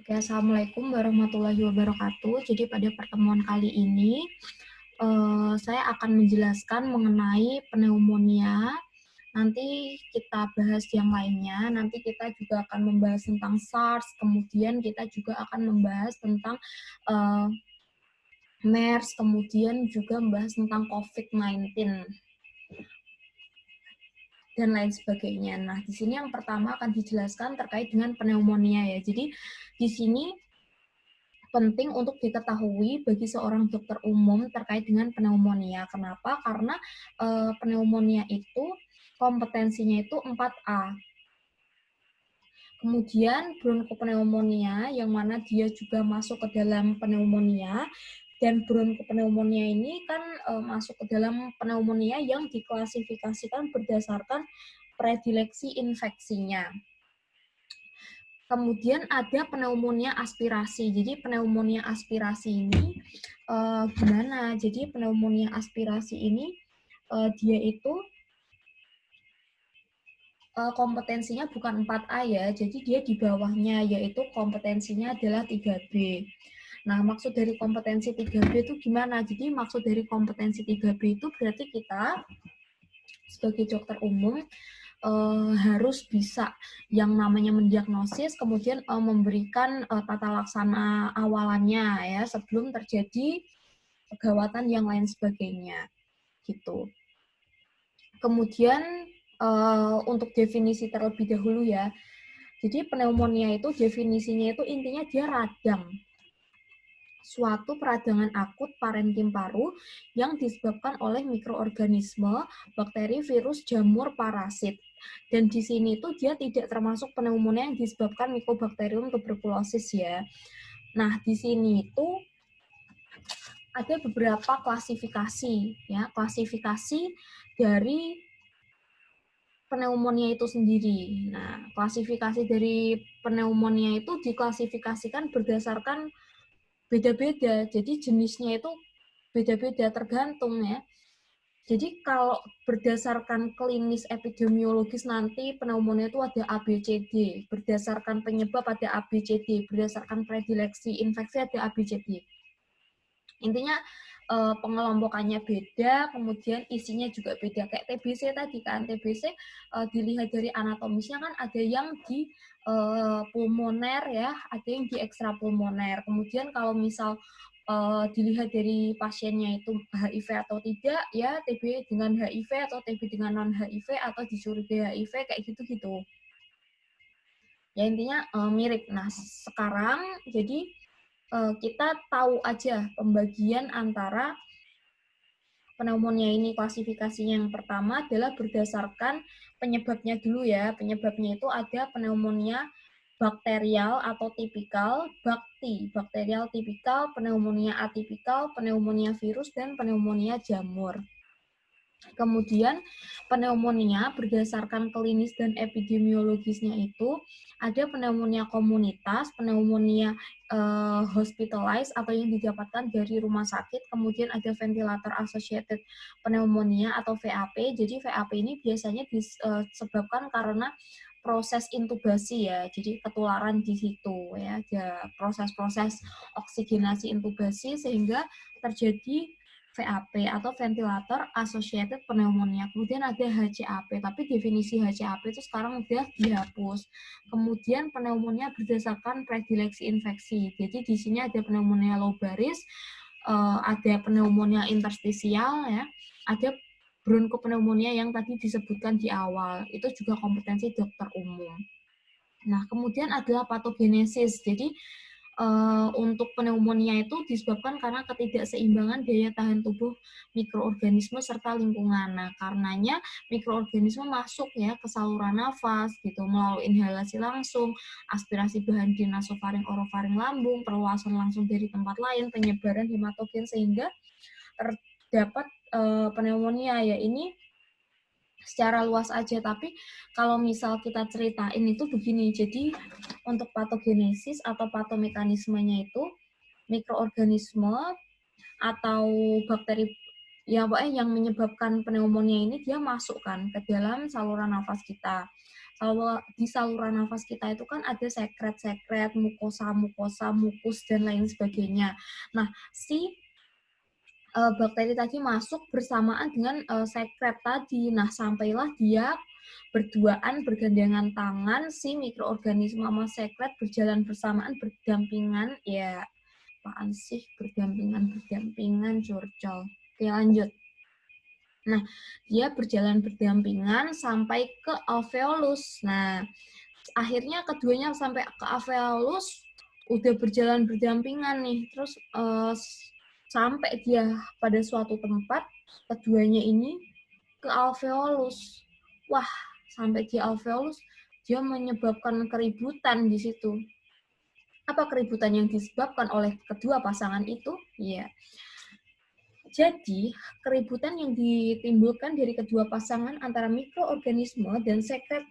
Oke, Assalamualaikum warahmatullahi wabarakatuh. Jadi pada pertemuan kali ini, saya akan menjelaskan mengenai pneumonia. Nanti kita bahas yang lainnya. Nanti kita juga akan membahas tentang SARS. Kemudian kita juga akan membahas tentang MERS. Kemudian juga membahas tentang COVID-19 dan lain sebagainya. Nah, di sini yang pertama akan dijelaskan terkait dengan pneumonia ya. Jadi di sini penting untuk diketahui bagi seorang dokter umum terkait dengan pneumonia. Kenapa? Karena pneumonia itu kompetensinya itu 4A. Kemudian bronkopneumonia yang mana dia juga masuk ke dalam pneumonia, dan bronkopneumonia ini kan masuk ke dalam pneumonia yang diklasifikasikan berdasarkan predileksi infeksinya. Kemudian ada pneumonia aspirasi. Jadi pneumonia aspirasi ini gimana? Jadi pneumonia aspirasi ini dia itu kompetensinya bukan 4A ya. Jadi dia di bawahnya, yaitu kompetensinya adalah 3B. Nah, maksud dari kompetensi 3B itu gimana? Jadi maksud dari kompetensi 3B itu berarti kita sebagai dokter umum harus bisa yang namanya mendiagnosis, kemudian memberikan tata laksana awalannya ya sebelum terjadi kegawatan yang lain sebagainya gitu. Kemudian untuk definisi terlebih dahulu ya. Jadi pneumonia itu definisinya itu intinya dia radang. Suatu peradangan akut parenkim paru yang disebabkan oleh mikroorganisme, bakteri, virus, jamur, parasit. Dan di sini itu dia tidak termasuk pneumonia yang disebabkan Mycobacterium tuberculosis ya. Nah, di sini itu ada beberapa klasifikasi ya, klasifikasi dari pneumonia itu sendiri. Nah, klasifikasi dari pneumonia itu diklasifikasikan berdasarkan beda-beda. Jadi jenisnya itu beda-beda tergantung ya. Jadi kalau berdasarkan klinis epidemiologis nanti pneumonia itu ada A, B, C, D. Berdasarkan penyebab ada A, B, C, D. Berdasarkan predileksi infeksi ada A, B, C, D. Intinya pengelompokannya beda, kemudian isinya juga beda. Kayak TBC tadi kan, TBC dilihat dari anatomisnya kan ada yang di pulmoner ya, ada yang di ekstrapulmoner. Kemudian kalau misal dilihat dari pasiennya itu HIV atau tidak, ya TB dengan HIV atau TB dengan non HIV atau dicurigai HIV kayak gitu-gitu. Ya intinya mirip. Nah sekarang jadi kita tahu aja pembagian antara pneumonia ini. Klasifikasinya yang pertama adalah berdasarkan penyebabnya dulu ya. Penyebabnya itu ada pneumonia bakterial atau tipikal, bakterial tipikal, pneumonia atipikal, pneumonia virus, dan pneumonia jamur. Kemudian pneumonia berdasarkan klinis dan epidemiologisnya itu ada pneumonia komunitas, pneumonia hospitalized atau yang didapatkan dari rumah sakit, kemudian ada ventilator associated pneumonia atau VAP. Jadi VAP ini biasanya disebabkan karena proses intubasi ya, jadi ketularan di situ ya, ada proses-proses oksigenasi intubasi sehingga terjadi VAP atau ventilator associated pneumonia. Kemudian ada HCAP, tapi definisi HCAP itu sekarang udah dihapus. Kemudian pneumonia berdasarkan predileksi infeksi. Jadi di sini ada pneumonia lobaris, ada pneumonia interstisial ya, ada bronkopneumonia yang tadi disebutkan di awal. Itu juga kompetensi dokter umum. Nah, kemudian adalah patogenesis. Jadi untuk pneumonia itu disebabkan karena ketidakseimbangan daya tahan tubuh mikroorganisme serta lingkungan. Nah, karenanya mikroorganisme masuk ya ke saluran nafas gitu melalui inhalasi langsung, aspirasi bahan di nasofaring, orofaring lambung, perluasan langsung dari tempat lain, penyebaran hematogen sehingga terdapat pneumonia ya. Ini secara luas aja, tapi kalau misal kita ceritain itu begini. Jadi untuk patogenesis atau patomekanismenya itu mikroorganisme atau bakteri ya pokoknya yang menyebabkan pneumonia ini dia masuk kan ke dalam saluran nafas kita. Kalau di saluran nafas kita itu kan ada sekret-sekret, mukosa-mukosa, mukus, dan lain sebagainya. Nah, si bakteri tadi masuk bersamaan dengan sekret tadi. Nah, sampailah dia berduaan, bergandengan tangan, si mikroorganisme sama sekret berjalan bersamaan, berdampingan. Ya, apaan sih berdampingan, curcol. Oke, lanjut. Nah, dia berjalan berdampingan sampai ke alveolus. Nah, akhirnya keduanya sampai ke alveolus, udah berjalan berdampingan nih. Terus sampai dia pada suatu tempat, keduanya ini ke alveolus. Wah, sampai di alveolus, dia menyebabkan keributan di situ. Apa keributan yang disebabkan oleh kedua pasangan itu? Iya. Jadi, keributan yang ditimbulkan dari kedua pasangan antara mikroorganisme dan sekret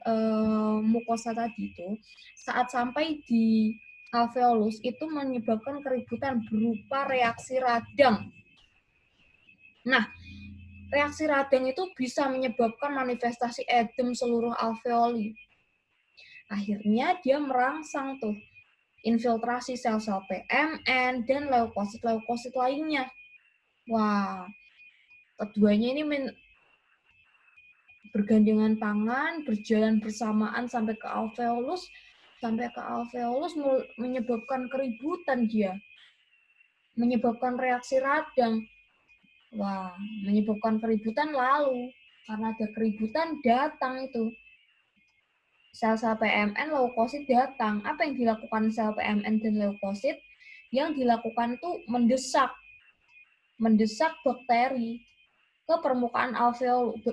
mukosa tadi itu, saat sampai di alveolus itu menyebabkan keributan berupa reaksi radang. Nah, reaksi radang itu bisa menyebabkan manifestasi edem seluruh alveoli. Akhirnya dia merangsang tuh infiltrasi sel-sel PMN dan leukosit-leukosit lainnya. Wah, keduanya ini bergandengan tangan, berjalan bersamaan sampai ke alveolus menyebabkan keributan dia. Menyebabkan reaksi radang. Wah, menyebabkan keributan lalu. Karena ada keributan, datang itu. Sel-sel PMN, leukosit datang. Apa yang dilakukan sel PMN dan leukosit? Yang dilakukan tuh mendesak bakteri ke permukaan alveolus, ke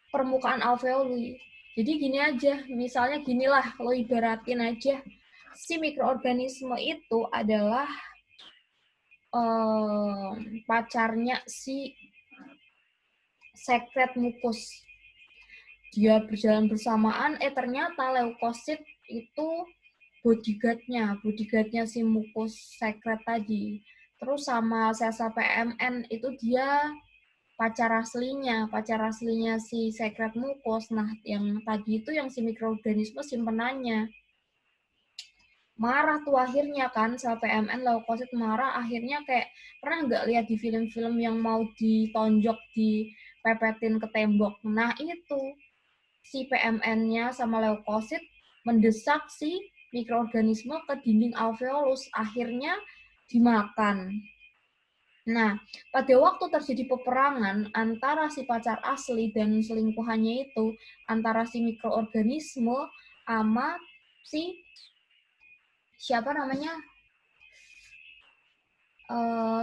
permukaan alveoli. Jadi gini aja, misalnya ginilah, lo ibaratin aja, si mikroorganisme itu adalah pacarnya si sekret mukus. Dia berjalan bersamaan, ternyata leukosit itu bodyguardnya si mukus sekret tadi. Terus sama sel-sel PMN itu dia pacar aslinya si sekret mukus. Nah, yang tadi itu yang si mikroorganisme simpenannya. Marah tuh akhirnya kan, sel PMN leukosit marah, akhirnya kayak pernah nggak lihat di film-film yang mau ditonjok, dipepetin ke tembok. Nah, itu si PMN-nya sama leukosit mendesak si mikroorganisme ke dinding alveolus, akhirnya dimakan. Nah, pada waktu terjadi peperangan antara si pacar asli dan selingkuhannya itu, antara si mikroorganisme sama si siapa namanya,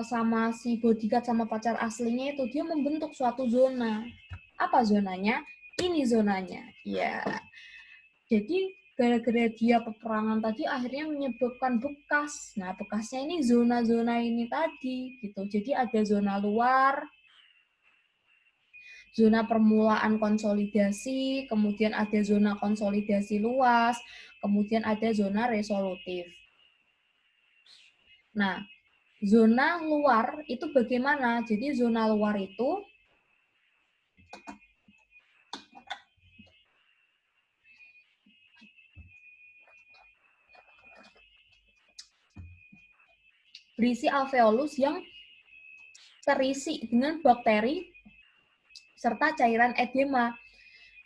sama si bodyguard sama pacar aslinya itu, dia membentuk suatu zona. Apa zonanya? Ini zonanya. Ya. Jadi gara-gara dia peperangan tadi akhirnya menyebabkan bekas. Nah, bekasnya ini zona-zona ini tadi gitu. Jadi ada zona luar, zona permulaan konsolidasi, kemudian ada zona konsolidasi luas, kemudian ada zona resolutif. Nah, zona luar itu bagaimana? Jadi zona luar itu berisi alveolus yang terisi dengan bakteri serta cairan edema.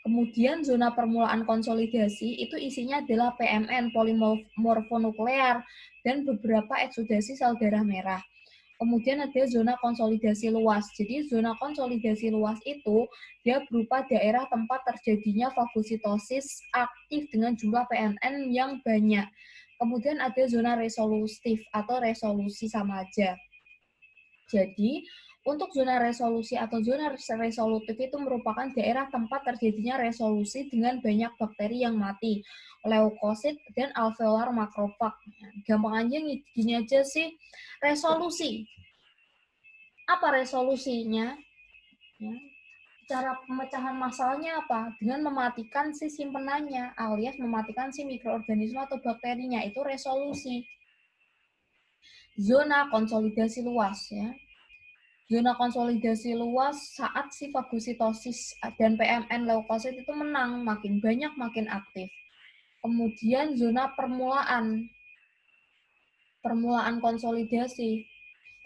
Kemudian zona permulaan konsolidasi itu isinya adalah PMN, polimorfonuklear, dan beberapa eksudasi sel darah merah. Kemudian ada zona konsolidasi luas. Jadi zona konsolidasi luas itu dia berupa daerah tempat terjadinya fagositosis aktif dengan jumlah PMN yang banyak. Kemudian ada zona resolutif atau resolusi sama aja. Jadi untuk zona resolusi atau zona resolutif itu merupakan daerah tempat terjadinya resolusi dengan banyak bakteri yang mati, leukosit, dan alveolar makrofag. Gampang aja gini aja sih, resolusi. Apa resolusinya? Ya. Cara pemecahan masalahnya apa? Dengan mematikan si simpenannya, alias mematikan si mikroorganisme atau bakterinya, itu resolusi. Zona konsolidasi luas, ya. Zona konsolidasi luas saat si fagositosis dan PMN leukosit itu menang, makin banyak makin aktif. Kemudian zona permulaan konsolidasi,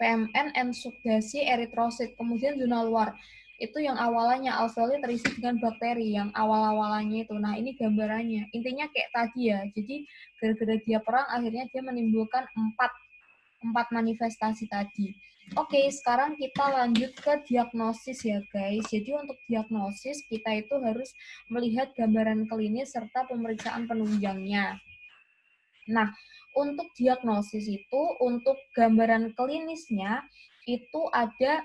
PMN ensudasi eritrosit. Kemudian zona luar, itu yang awalnya alveoli terisi dengan bakteri, yang awal-awalannya itu. Nah, ini gambarannya. Intinya kayak tadi ya, jadi gara-gara dia perang, akhirnya dia menimbulkan empat manifestasi tadi. Oke, sekarang kita lanjut ke diagnosis ya guys. Jadi untuk diagnosis, kita itu harus melihat gambaran klinis serta pemeriksaan penunjangnya. Nah, untuk diagnosis itu, untuk gambaran klinisnya, itu ada,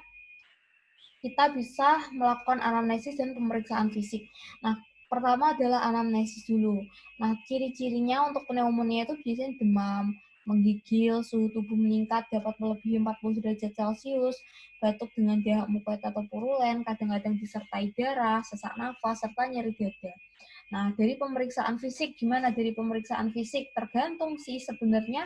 kita bisa melakukan anamnesis dan pemeriksaan fisik. Nah, pertama adalah anamnesis dulu. Nah, ciri-cirinya untuk pneumonia itu biasanya demam, menggigil, suhu tubuh meningkat dapat melebihi 40 derajat Celcius, batuk dengan dahak mukoid atau purulen, kadang-kadang disertai darah, sesak nafas, serta nyeri dada. Nah, dari pemeriksaan fisik, gimana dari pemeriksaan fisik? Tergantung sih sebenarnya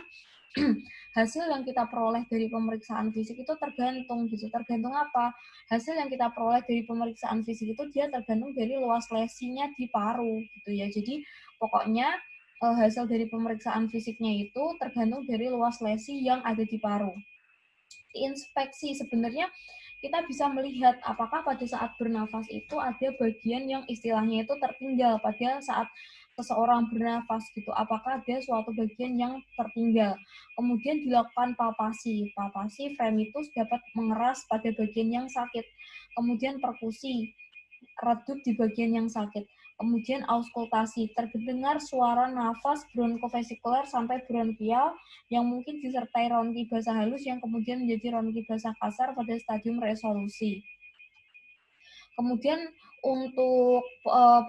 hasil yang kita peroleh dari pemeriksaan fisik itu tergantung gitu. Tergantung apa? Hasil yang kita peroleh dari pemeriksaan fisik itu dia tergantung dari luas lesinya di paru gitu ya. Jadi pokoknya hasil dari pemeriksaan fisiknya itu tergantung dari luas lesi yang ada di paru. Inspeksi sebenarnya kita bisa melihat apakah pada saat bernafas itu ada bagian yang istilahnya itu tertinggal pada saat seseorang bernafas gitu. Apakah ada suatu bagian yang tertinggal. Kemudian dilakukan palpasi. Palpasi fremitus dapat mengeras pada bagian yang sakit. Kemudian perkusi, redup di bagian yang sakit. Kemudian auskultasi, terdengar suara nafas bronkofesikuler sampai bronkial yang mungkin disertai ronki basah halus yang kemudian menjadi ronki basah kasar pada stadium resolusi. Kemudian untuk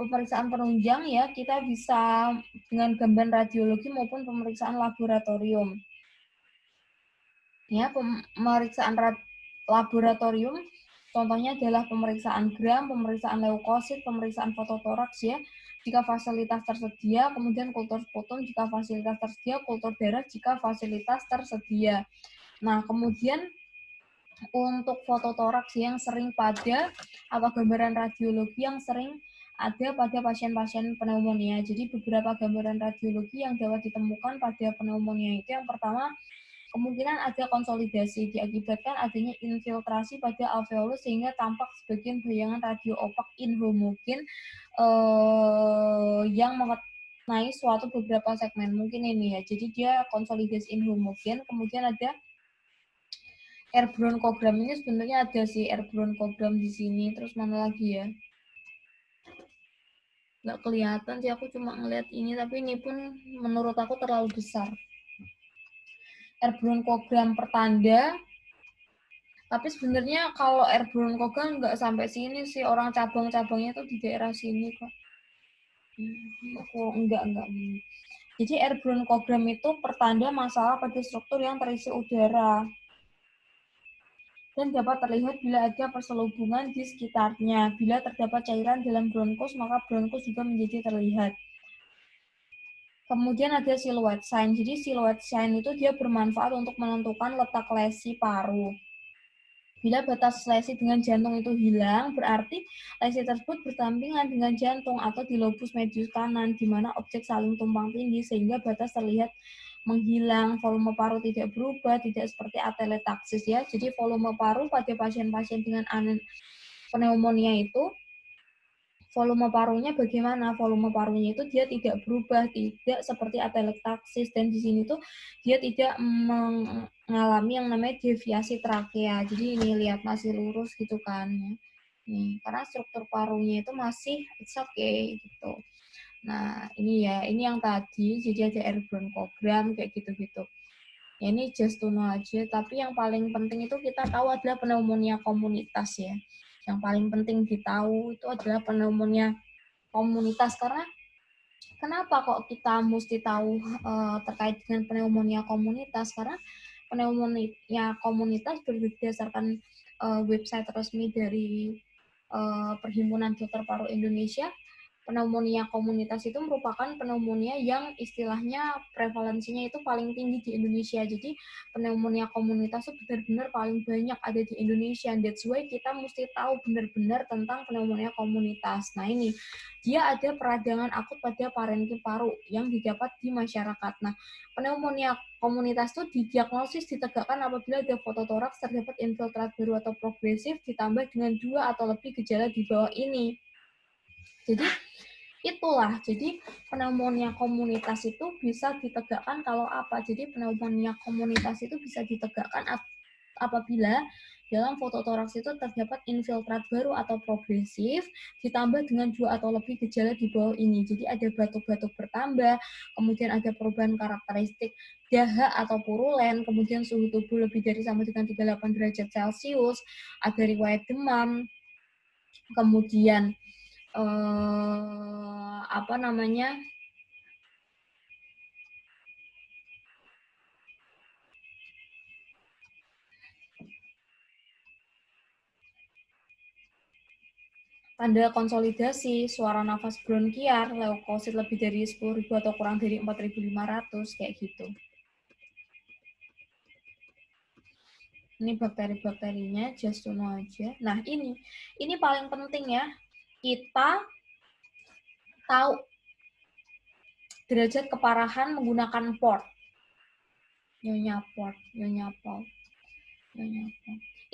pemeriksaan penunjang ya, kita bisa dengan gambar radiologi maupun pemeriksaan laboratorium. Ya, pemeriksaan laboratorium contohnya adalah pemeriksaan gram, pemeriksaan leukosit, pemeriksaan fototoraks ya, jika fasilitas tersedia, kemudian kultur sputum jika fasilitas tersedia, kultur darah jika fasilitas tersedia. Nah, kemudian untuk fototoraks yang sering pada atau gambaran radiologi yang sering ada pada pasien-pasien pneumonia. Jadi beberapa gambaran radiologi yang dapat ditemukan pada pneumonia itu yang pertama, kemungkinan ada konsolidasi diakibatkan adanya infiltrasi pada alveolus sehingga tampak sebagian bayangan radio opak inhomogen yang mengenai suatu beberapa segmen. Mungkin ini ya. Jadi dia konsolidasi inhomogen. Kemudian ada air bronchogram, ini sebenarnya ada sih air bronchogram di sini. Terus mana lagi ya? Nggak kelihatan sih, aku cuma ngeliat ini, tapi ini pun menurut aku terlalu besar. Air bronchogram pertanda, tapi sebenarnya kalau air bronchogram nggak sampai sini sih, orang cabang-cabangnya tuh di daerah sini kok. Enggak. Jadi air bronchogram itu pertanda masalah pada struktur yang terisi udara dan dapat terlihat bila ada perselubungan di sekitarnya. Bila terdapat cairan dalam bronkus, maka bronkus juga menjadi terlihat. Kemudian ada silhouette sign. Jadi silhouette sign itu dia bermanfaat untuk menentukan letak lesi paru. Bila batas lesi dengan jantung itu hilang, berarti lesi tersebut berdampingan dengan jantung atau di lobus medius kanan, di mana objek saling tumpang tindih sehingga batas terlihat menghilang, volume paru tidak berubah, tidak seperti atelektasis ya. Jadi volume paru pada pasien-pasien dengan pneumonia itu, volume parunya bagaimana? Volume parunya itu dia tidak berubah, tidak seperti atelektasis, dan di sini tuh dia tidak mengalami yang namanya deviasi trakea. Jadi ini lihat masih lurus gitu kan. Nih, karena struktur parunya itu masih it's okay gitu. Nah, ini ya, ini yang tadi, jadi ada air bronchogram kayak gitu-gitu. Ya, ini just to know aja, tapi yang paling penting itu kita tahu adalah pneumonia komunitas ya. Yang paling penting ditahu itu adalah pneumonia komunitas, karena kenapa kok kita mesti tahu terkait dengan pneumonia komunitas? Karena pneumonia komunitas berdasarkan website resmi dari Perhimpunan Dokter Paru Indonesia, pneumonia komunitas itu merupakan pneumonia yang istilahnya prevalensinya itu paling tinggi di Indonesia. Jadi pneumonia komunitas itu benar-benar paling banyak ada di Indonesia. That's why kita mesti tahu benar-benar tentang pneumonia komunitas. Nah ini, dia ada peradangan akut pada parenkim paru yang didapat di masyarakat. Nah, pneumonia komunitas itu didiagnosis ditegakkan apabila ada fototoraks terdapat infiltrat baru atau progresif ditambah dengan 2 atau lebih gejala di bawah ini. Jadi itulah, jadi pneumonia komunitas itu bisa ditegakkan kalau apa? Jadi pneumonia komunitas itu bisa ditegakkan apabila dalam fototoraks itu terdapat infiltrat baru atau progresif ditambah dengan 2 atau lebih gejala di bawah ini. Jadi ada batuk-batuk bertambah, kemudian ada perubahan karakteristik dahak atau purulen, kemudian suhu tubuh lebih dari sama dengan 38 derajat Celcius, ada riwayat demam, kemudian apa namanya, tanda konsolidasi, suara nafas bronkial, leukosit lebih dari 10.000 atau kurang dari 4.500, kayak gitu. Ini bakteri-bakterinya, just to know aja. Nah, ini paling penting ya. Kita tahu derajat keparahan menggunakan port. Nyonya port.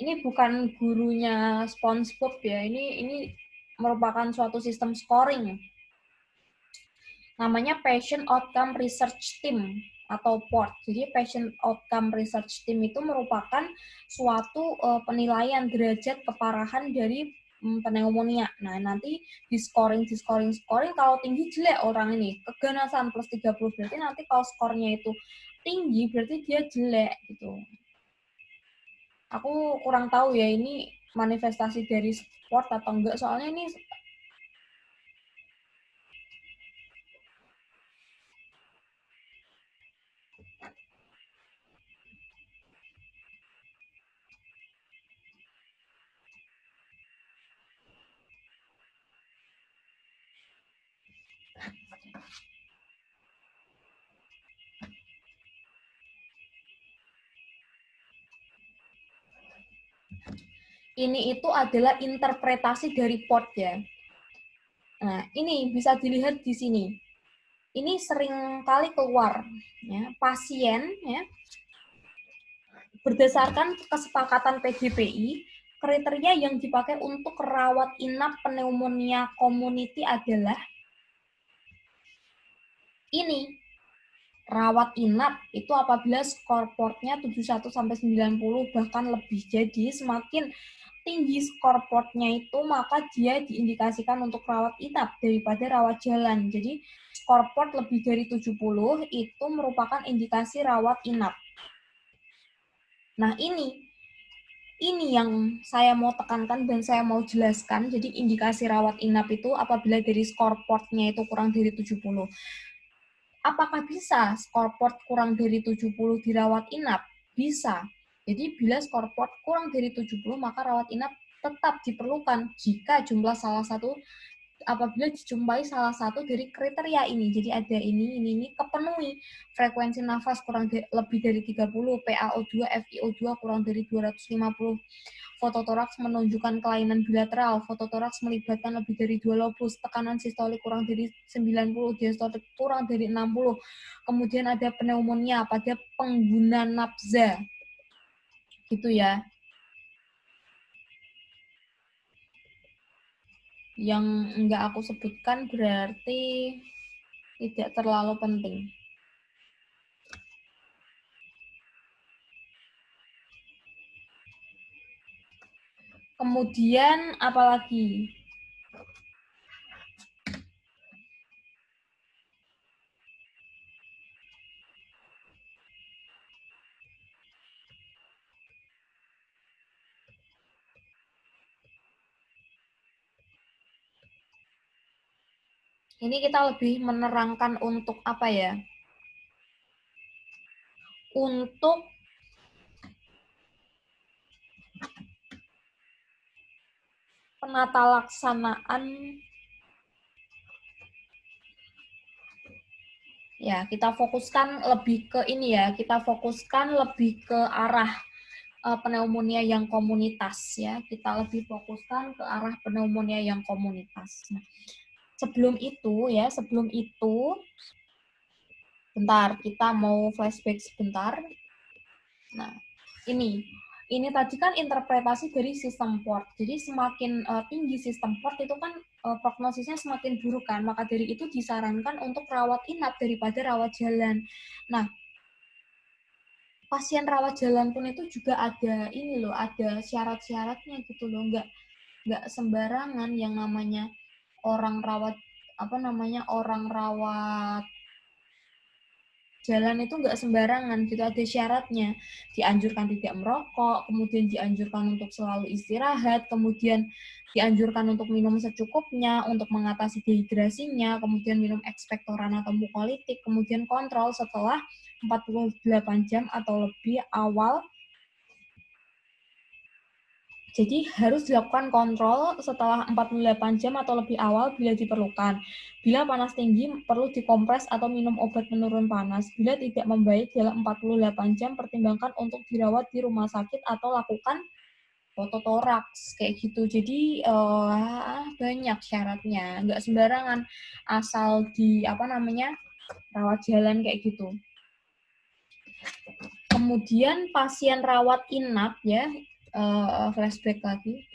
Ini bukan gurunya SpongeBob ya. Ini merupakan suatu sistem scoring. Namanya Patient Outcome Research Team atau PORT. Jadi Patient Outcome Research Team itu merupakan suatu penilaian derajat keparahan dari pneumonia. Nah, nanti di scoring kalau tinggi jelek orang ini, keganasan plus 30, berarti nanti kalau skornya itu tinggi berarti dia jelek gitu. Aku kurang tahu ya ini manifestasi dari sport atau enggak, soalnya ini itu adalah interpretasi dari PORT ya. Nah, ini bisa dilihat di sini. Ini sering kali keluar ya, pasien ya, berdasarkan kesepakatan PDPI, kriteria yang dipakai untuk rawat inap pneumonia community adalah ini. Rawat inap itu apabila skor portnya 71 sampai 90 bahkan lebih. Jadi semakin tinggi skor portnya itu maka dia diindikasikan untuk rawat inap daripada rawat jalan. Jadi skor port lebih dari 70 itu merupakan indikasi rawat inap. Nah, ini yang saya mau tekankan dan saya mau jelaskan. Jadi indikasi rawat inap itu apabila dari skor portnya itu kurang dari 70. Apakah bisa skor port kurang dari 70 dirawat inap? Bisa. Jadi bila skor port kurang dari 70 maka rawat inap tetap diperlukan jika jumlah apabila dijumpai salah satu dari kriteria ini. Jadi ada ini kepenuhi. Frekuensi nafas lebih dari 30, PaO2, FiO2 kurang dari 250. Fototoraks menunjukkan kelainan bilateral, fototoraks melibatkan lebih dari 2 lobus, tekanan sistolik kurang dari 90, diastolik kurang dari 60. Kemudian ada pneumonia pada pengguna nafza. Gitu ya. Yang enggak aku sebutkan berarti tidak terlalu penting. Kemudian apalagi? Ini kita lebih menerangkan untuk apa ya? Untuk penata laksanaan Ya, kita fokuskan lebih ke ini ya, kita fokuskan lebih ke arah pneumonia yang komunitas ya. Kita lebih fokuskan ke arah pneumonia yang komunitas. Nah, sebelum itu, bentar, kita mau flashback sebentar. Nah, ini tadi kan interpretasi dari sistem port. Jadi semakin tinggi sistem port itu kan prognosisnya semakin buruk kan. Maka dari itu disarankan untuk rawat inap daripada rawat jalan. Nah, pasien rawat jalan pun itu juga ada ini loh, ada syarat-syaratnya gitu loh. Nggak sembarangan yang namanya orang rawat orang rawat jalan itu nggak sembarangan gitu, ada syaratnya. Dianjurkan tidak merokok, kemudian dianjurkan untuk selalu istirahat, kemudian dianjurkan untuk minum secukupnya, untuk mengatasi dehidrasinya, kemudian minum ekspektoran atau mukolitik, kemudian kontrol setelah 48 jam atau lebih awal. Jadi harus dilakukan kontrol setelah 48 jam atau lebih awal bila diperlukan. Bila panas tinggi, perlu dikompres atau minum obat penurun panas. Bila tidak membaik dalam 48 jam, pertimbangkan untuk dirawat di rumah sakit atau lakukan fototoraks kayak gitu. Jadi banyak syaratnya, nggak sembarangan asal rawat jalan kayak gitu. Kemudian pasien rawat inap ya, flashback lagi.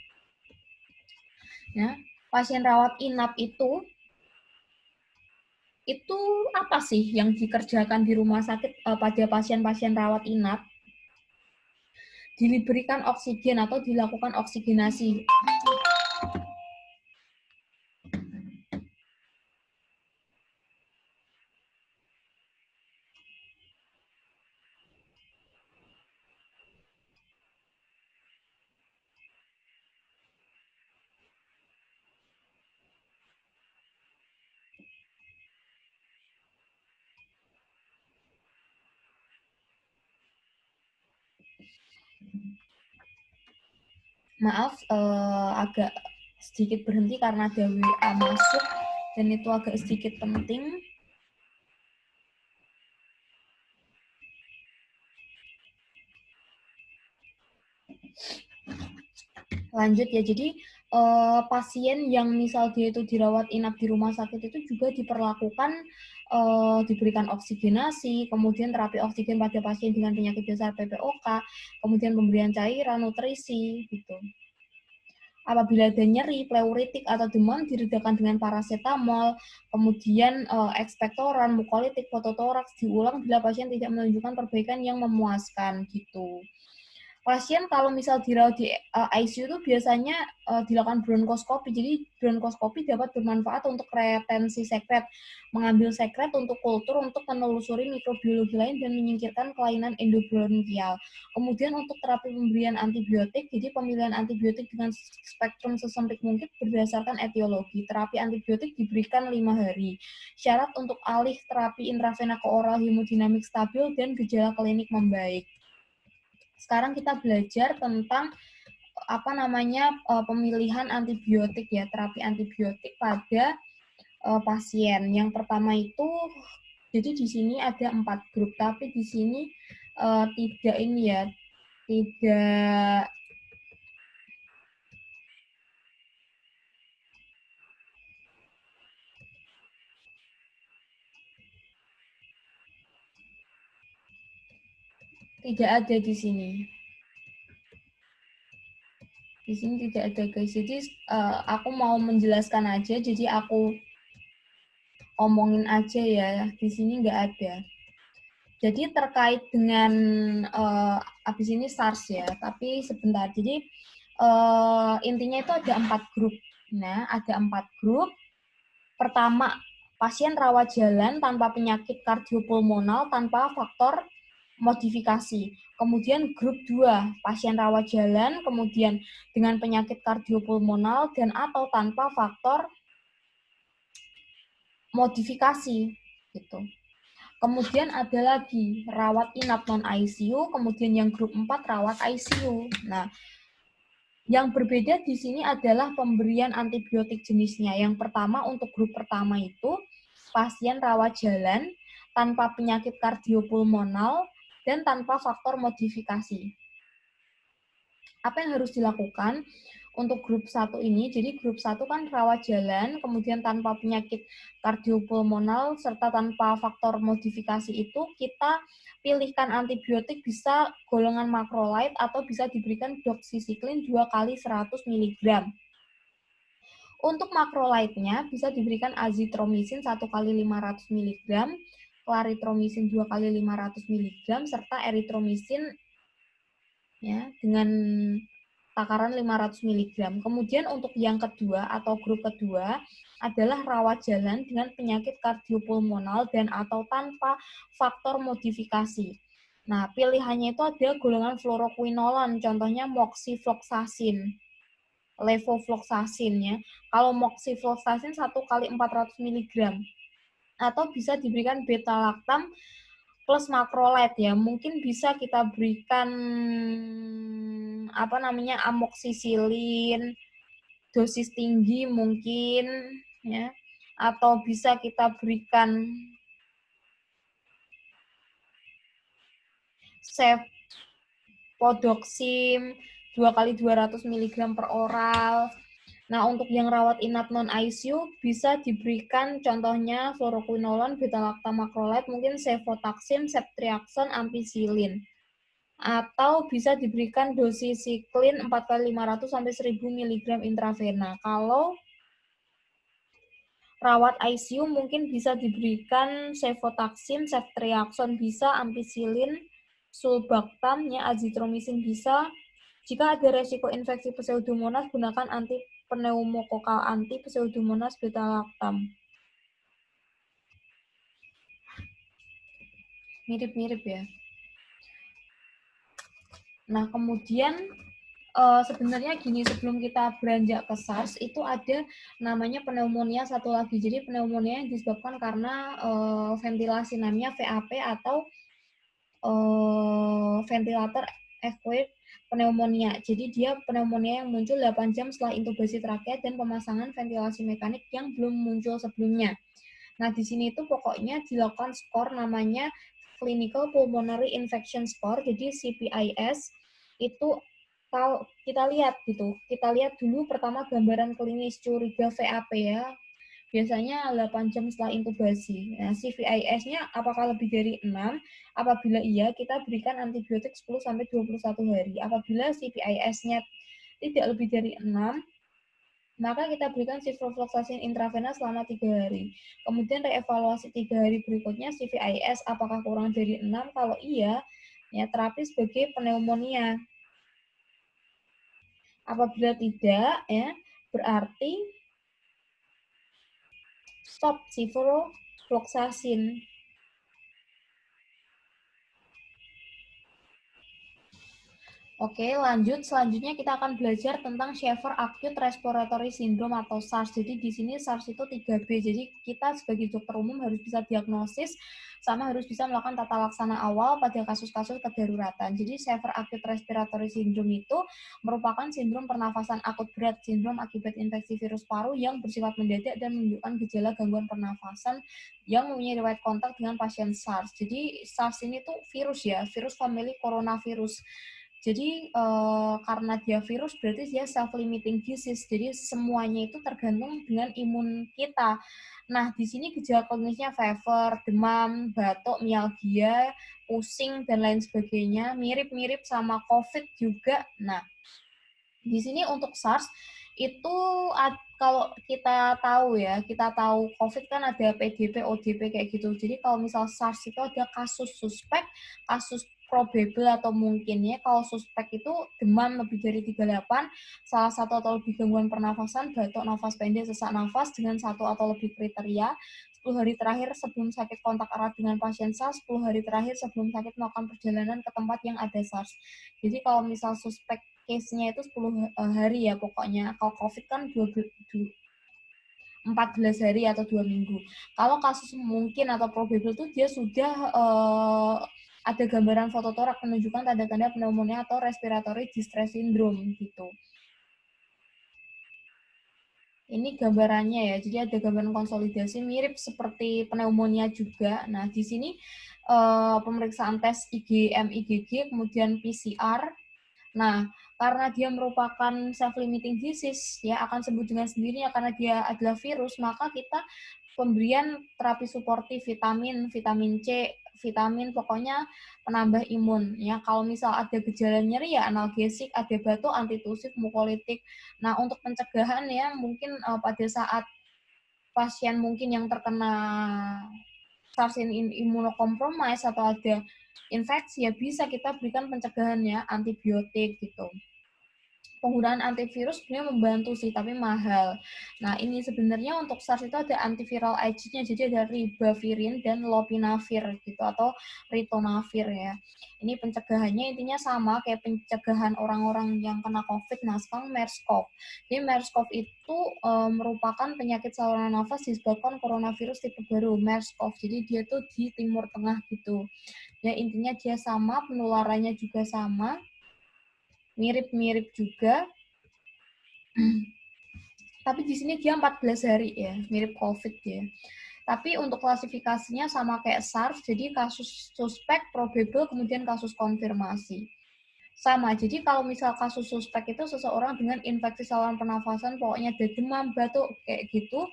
Nah, pasien rawat inap itu apa sih yang dikerjakan di rumah sakit pada pasien-pasien rawat inap? Diberikan oksigen atau dilakukan oksigenasi. Maaf, agak sedikit berhenti karena ada WA masuk dan itu agak sedikit penting. Lanjut ya, jadi pasien yang misal dia itu dirawat inap di rumah sakit itu juga diperlakukan diberikan oksigenasi, kemudian terapi oksigen pada pasien dengan penyakit dasar PPOK, kemudian pemberian cairan, nutrisi, gitu. Apabila ada nyeri, pleuritik, atau demam, diredakan dengan paracetamol, kemudian ekspektoran, mukolitik, fototoraks diulang bila pasien tidak menunjukkan perbaikan yang memuaskan, gitu. Pasien kalau misal dirawat di ICU itu biasanya dilakukan bronkoskopi. Jadi bronkoskopi dapat bermanfaat untuk retensi sekret, mengambil sekret untuk kultur untuk menelusuri mikrobiologi lain dan menyingkirkan kelainan endobronkial. Kemudian untuk terapi pemberian antibiotik, jadi pemilihan antibiotik dengan spektrum sesempit mungkin berdasarkan etiologi. Terapi antibiotik diberikan 5 hari. Syarat untuk alih terapi intravena ke oral hemodinamik stabil dan gejala klinik membaik. Sekarang kita belajar tentang pemilihan antibiotik ya, terapi antibiotik pada pasien. Yang pertama itu, jadi di sini ada 4 grup, tapi di sini tidak ada di sini. Di sini tidak ada guys. Jadi aku mau menjelaskan aja, jadi aku omongin aja ya. Di sini nggak ada. Jadi terkait dengan habis ini SARS ya, tapi sebentar. Jadi intinya itu ada 4 grup. Nah, ada 4 grup. Pertama, pasien rawat jalan tanpa penyakit kardiopulmonal tanpa faktor modifikasi. Kemudian grup 2, pasien rawat jalan kemudian dengan penyakit kardiopulmonal dan atau tanpa faktor modifikasi gitu. Kemudian ada lagi rawat inap non ICU, kemudian yang grup 4 rawat ICU. Nah, yang berbeda di sini adalah pemberian antibiotik jenisnya. Yang pertama untuk grup pertama itu pasien rawat jalan tanpa penyakit kardiopulmonal, dan tanpa faktor modifikasi. Apa yang harus dilakukan untuk grup 1 ini? Jadi grup 1 kan rawat jalan, kemudian tanpa penyakit kardiopulmonal, serta tanpa faktor modifikasi itu, kita pilihkan antibiotik bisa golongan macrolide atau bisa diberikan doxycycline 2 kali 100 mg. Untuk macrolide-nya bisa diberikan azithromycin 1 kali 500 mg, clarithromycin 2 kali 500 mg, serta erythromycin ya dengan takaran 500 mg. Kemudian untuk yang kedua atau grup kedua adalah rawat jalan dengan penyakit kardiopulmonal dan atau tanpa faktor modifikasi. Nah, pilihannya itu ada golongan fluoroquinolone, contohnya moxifloxacin, levofloxacin ya. Kalau moxifloxacin 1 kali 400 mg. Atau bisa diberikan beta-lactam plus macrolide ya. Mungkin bisa kita berikan amoxicillin dosis tinggi mungkin ya, atau bisa kita berikan cefpodoxim 2 kali 200 mg per oral. Nah, untuk yang rawat inap non-ICU bisa diberikan contohnya fluoroquinolone, beta-lactam macrolide, mungkin cefotaxime, ceftriaxone, ampicillin. Atau bisa diberikan doxycycline 4 kali 500 sampai 1000 mg intravena. Kalau rawat ICU mungkin bisa diberikan cefotaxime, ceftriaxone bisa, ampicillin, sulbactam, ya, azithromycin bisa. Jika ada resiko infeksi pseudomonas, gunakan antipneumokokal anti pseudomonas beta-lactam. Mirip-mirip ya. Nah, kemudian sebenarnya gini, sebelum kita beranjak ke SARS, itu ada namanya pneumonia satu lagi. Jadi pneumonia yang disebabkan karena ventilasi, namanya VAP atau ventilator acquired pneumonia. Jadi dia pneumonia yang muncul 8 jam setelah intubasi trakea dan pemasangan ventilasi mekanik yang belum muncul sebelumnya. Nah, di sini itu pokoknya dilakukan skor namanya Clinical Pulmonary Infection Score, jadi CPIS. Itu kalau kita lihat gitu, kita lihat dulu pertama gambaran klinis curiga VAP ya. Biasanya 8 jam setelah intubasi. Nah, CPIS-nya apakah lebih dari 6? Apabila iya, kita berikan antibiotik 10-21 hari. Apabila CPIS-nya tidak lebih dari 6, maka kita berikan ciprofloxacin intravena selama 3 hari. Kemudian reevaluasi 3 hari berikutnya CVIS apakah kurang dari 6, kalau iya, ya terapi sebagai pneumonia. Apabila tidak, ya berarti stop ciprofloxacin. Oke, lanjut. Selanjutnya kita akan belajar tentang Severe Acute Respiratory Syndrome atau SARS. Jadi di sini SARS itu 3B. Jadi kita sebagai dokter umum harus bisa diagnosis sama harus bisa melakukan tata laksana awal pada kasus-kasus kedaruratan. Jadi Severe Acute Respiratory Syndrome itu merupakan sindrom pernafasan akut berat, sindrom akibat infeksi virus paru yang bersifat mendadak dan menunjukkan gejala gangguan pernafasan yang mempunyai riwayat kontak dengan pasien SARS. Jadi SARS ini tuh virus ya, virus famili coronavirus. Jadi karena dia virus berarti dia self-limiting disease. Jadi semuanya itu tergantung dengan imun kita. Nah, di sini gejala klinisnya fever, demam, batuk, mialgia, pusing, dan lain sebagainya. Mirip-mirip sama COVID juga. Nah, di sini untuk SARS itu kalau kita tahu ya, kita tahu COVID kan ada PDP, ODP kayak gitu. Jadi kalau misal SARS itu ada kasus suspek, kasus probable atau mungkin ya, kalau suspek itu demam lebih dari 38, salah satu atau lebih gangguan pernafasan, batuk, nafas pendek, sesak nafas dengan satu atau lebih kriteria, 10 hari terakhir sebelum sakit kontak erat dengan pasien SARS, 10 hari terakhir sebelum sakit melakukan perjalanan ke tempat yang ada SARS. Jadi kalau misal suspek case-nya itu 10 hari ya pokoknya. Kalau COVID kan 14 hari atau 2 minggu. Kalau kasus mungkin atau probable itu dia sudah ada gambaran fototorak menunjukkan tanda-tanda pneumonia atau respiratory distress syndrome gitu. Ini gambarannya ya, jadi ada gambaran konsolidasi mirip seperti pneumonia juga. Nah, di sini pemeriksaan tes IgM, IgG, kemudian PCR. Nah, karena dia merupakan self-limiting disease, ya akan sembuh dengan sendirinya karena dia adalah virus, maka kita pemberian terapi suportif vitamin C, vitamin pokoknya penambah imun ya. Kalau misal ada gejala nyeri ya analgesik, ada batuk antitusif, mukolitik. Nah, untuk pencegahan ya mungkin pada saat pasien mungkin yang terkena SARS imunokompromis atau ada infeksi ya bisa kita berikan pencegahannya antibiotik gitu. Penggunaan antivirus sebenarnya membantu sih, tapi mahal. Nah, ini sebenarnya untuk SARS itu ada antiviral agent-nya, jadi ada ribavirin dan lopinavir gitu, atau ritonavir ya. Ini pencegahannya intinya sama kayak pencegahan orang-orang yang kena COVID. Nah, sekarang MERS-CoV. Jadi MERS-CoV itu merupakan penyakit saluran nafas disebabkan coronavirus tipe baru, MERS-CoV. Jadi dia tuh di Timur Tengah gitu. Ya, intinya dia sama, penularannya juga sama, mirip-mirip juga. Tapi di sini dia 14 hari ya, mirip COVID ya. Tapi untuk klasifikasinya sama kayak SARS, jadi kasus suspek, probable, kemudian kasus konfirmasi. Sama, jadi kalau misal kasus suspek itu seseorang dengan infeksi saluran pernafasan, pokoknya ada demam, batuk, kayak gitu.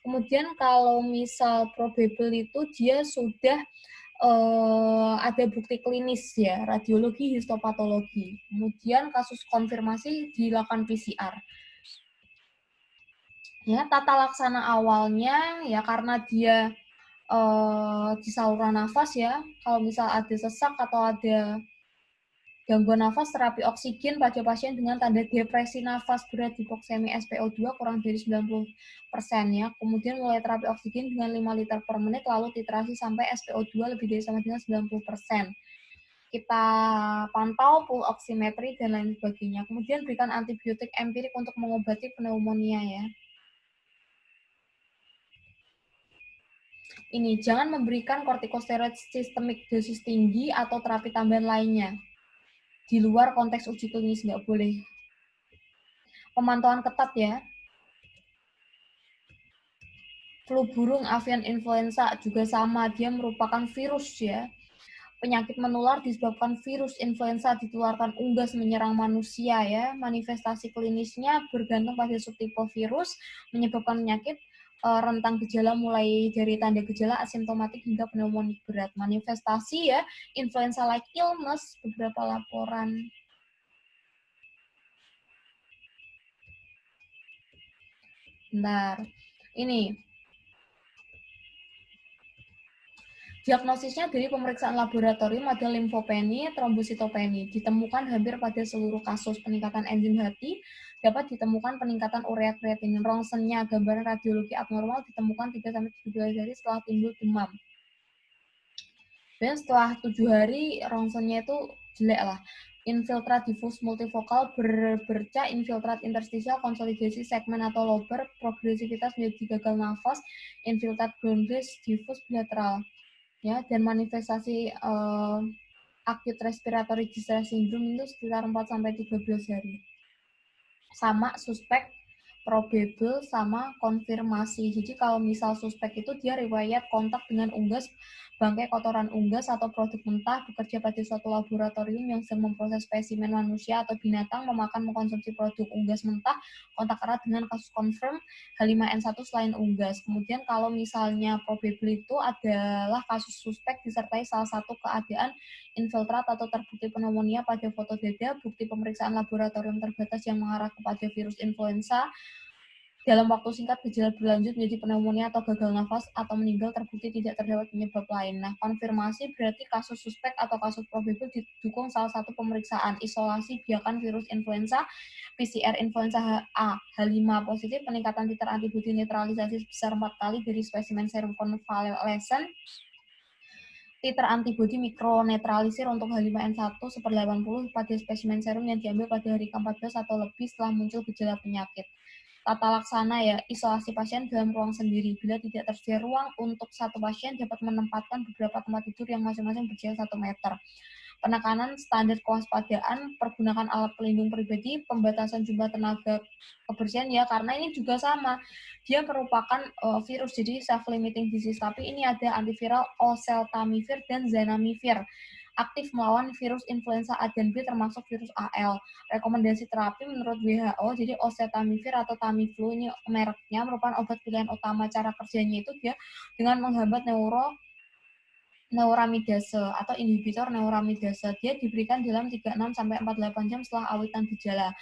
Kemudian kalau misal probable itu dia sudah ada bukti klinis ya, radiologi, histopatologi. Kemudian kasus konfirmasi dilakukan PCR. Ya, tata laksana awalnya ya karena dia di saluran nafas ya, kalau misal ada sesak atau ada gangguan nafas, terapi oksigen pada pasien dengan tanda depresi nafas berat hipoksemi SpO2 kurang dari 90% ya. Kemudian mulai terapi oksigen dengan 5 liter per menit, lalu titrasi sampai SpO2 lebih dari sama dengan 90%. Kita pantau full oximetri dan lain sebagainya. Kemudian berikan antibiotik empirik untuk mengobati pneumonia ya. Ini, jangan memberikan kortikosteroid sistemik dosis tinggi atau terapi tambahan lainnya. Di luar konteks uji klinis, nggak boleh. Pemantauan ketat ya. Flu burung avian influenza juga sama, dia merupakan virus ya. Penyakit menular disebabkan virus influenza ditularkan unggas menyerang manusia ya. Manifestasi klinisnya bergantung pada subtipe virus, menyebabkan penyakit rentang gejala mulai dari tanda gejala asimptomatik hingga pneumonik berat. Manifestasi ya, influenza-like illness, beberapa laporan. Bentar, ini diagnosisnya dari pemeriksaan laboratorium ada limfopeni, trombositopeni. Ditemukan hampir pada seluruh kasus peningkatan enzim hati, dapat ditemukan peningkatan urea kreatinin. Rongsennya, gambaran radiologi abnormal ditemukan 3-17 hari setelah timbul demam. Dan setelah 7 hari, rongsennya itu jelek lah. Infiltrat difus multifokal, berbercak, infiltrat interstisial, konsolidasi segmen atau lobar, progresivitas menjadi gagal nafas, infiltrat bronchis, difus bilateral. Ya, dan manifestasi acute respiratory distress syndrome itu sekitar 4-13 hari. Sama suspek, probable, sama konfirmasi. Jadi kalau misal suspek itu dia riwayat kontak dengan unggas, bangkai kotoran unggas atau produk mentah, bekerja pada suatu laboratorium yang sedang memproses spesimen manusia atau binatang, memakan mengkonsumsi produk unggas mentah, kontak erat dengan kasus confirm H5N1 selain unggas. Kemudian kalau misalnya probable itu adalah kasus suspek disertai salah satu keadaan infiltrat atau terbukti pneumonia pada foto dada, bukti pemeriksaan laboratorium terbatas yang mengarah kepada virus influenza, dalam waktu singkat gejala berlanjut menjadi pneumonia atau gagal nafas atau meninggal terbukti tidak terdapat penyebab lain. Nah, konfirmasi berarti kasus suspek atau kasus probable didukung salah satu pemeriksaan isolasi biakan virus influenza, PCR influenza A, H5 positif, peningkatan titer antibodi netralisasi sebesar 4 kali dari spesimen serum konvalesen, titer antibodi mikronetralisir untuk H5N1 1/80 pada spesimen serum yang diambil pada hari ke-14 atau lebih setelah muncul gejala penyakit. Tata laksana ya, isolasi pasien dalam ruang sendiri. Bila tidak tersedia ruang untuk satu pasien, dapat menempatkan beberapa tempat tidur yang masing-masing berjarak 1 meter. penekanan standar kewaspadaan, pergunakan alat pelindung pribadi, pembatasan jumlah tenaga kebersihan ya, karena ini juga sama, dia merupakan virus, jadi self-limiting disease, tapi ini ada antiviral oseltamivir dan zanamivir, aktif melawan virus influenza A dan B termasuk virus AL. Rekomendasi terapi menurut WHO, jadi oseltamivir atau Tamiflu ini mereknya merupakan obat pilihan utama. Cara kerjanya itu dia dengan menghambat neuramidase atau inhibitor neuramidase. Dia diberikan dalam 36 sampai 48 jam setelah awitan gejala.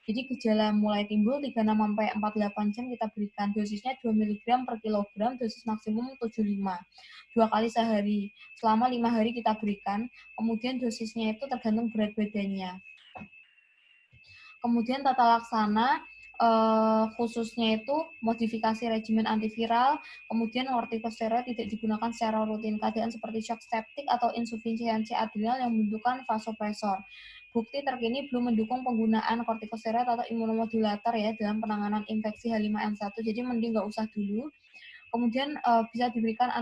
Jadi gejala mulai timbul 36 sampai 48 jam kita berikan. Dosisnya 2 mg per kilogram, dosis maksimum 75. 2 kali sehari. Selama 5 hari kita berikan. Kemudian dosisnya itu tergantung berat badannya. Kemudian tata laksana khususnya itu modifikasi regimen antiviral, kemudian kortikosteroid tidak digunakan secara rutin. Keadaan seperti shock septic atau insufisiensi adrenal yang membutuhkan vasopresor. Bukti terkini belum mendukung penggunaan kortikosteroid atau imunomodulator ya dalam penanganan infeksi H5N1. Jadi mending nggak usah dulu. Kemudian bisa diberikan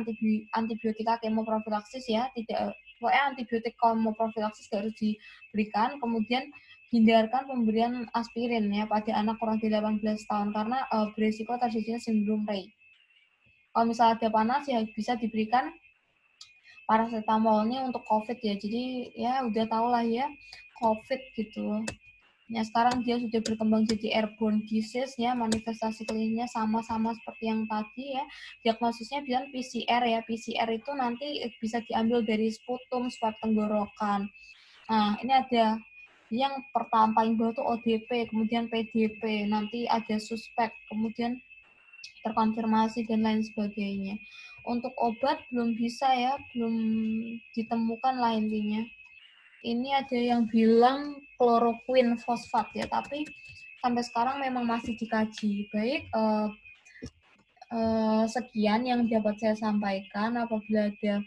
antibiotika kemoprofilaksis ya, tidak pokoknya antibiotik kemoprofilaksis harus diberikan. Kemudian hindarkan pemberian aspirin ya pada anak kurang dari 18 tahun karena berisiko terjadinya sindrom Rey. Kalau misalnya ada panas ya bisa diberikan paracetamolnya untuk COVID ya. Jadi ya udah tau lah ya COVID gitu. Ya sekarang dia sudah berkembang jadi airborne disease ya, manifestasi klinisnya sama-sama seperti yang tadi ya. Diagnosisnya bilang PCR ya. PCR itu nanti bisa diambil dari sputum, swab tenggorokan. Nah, ini ada yang pertama paling bawah tuh ODP, kemudian PDP, nanti ada suspek, kemudian terkonfirmasi dan lain sebagainya. Untuk obat belum bisa ya, belum ditemukan lah intinya. Ini ada yang bilang kloroquine fosfat ya, tapi sampai sekarang memang masih dikaji. Baik, sekian yang dapat saya sampaikan. Apabila ada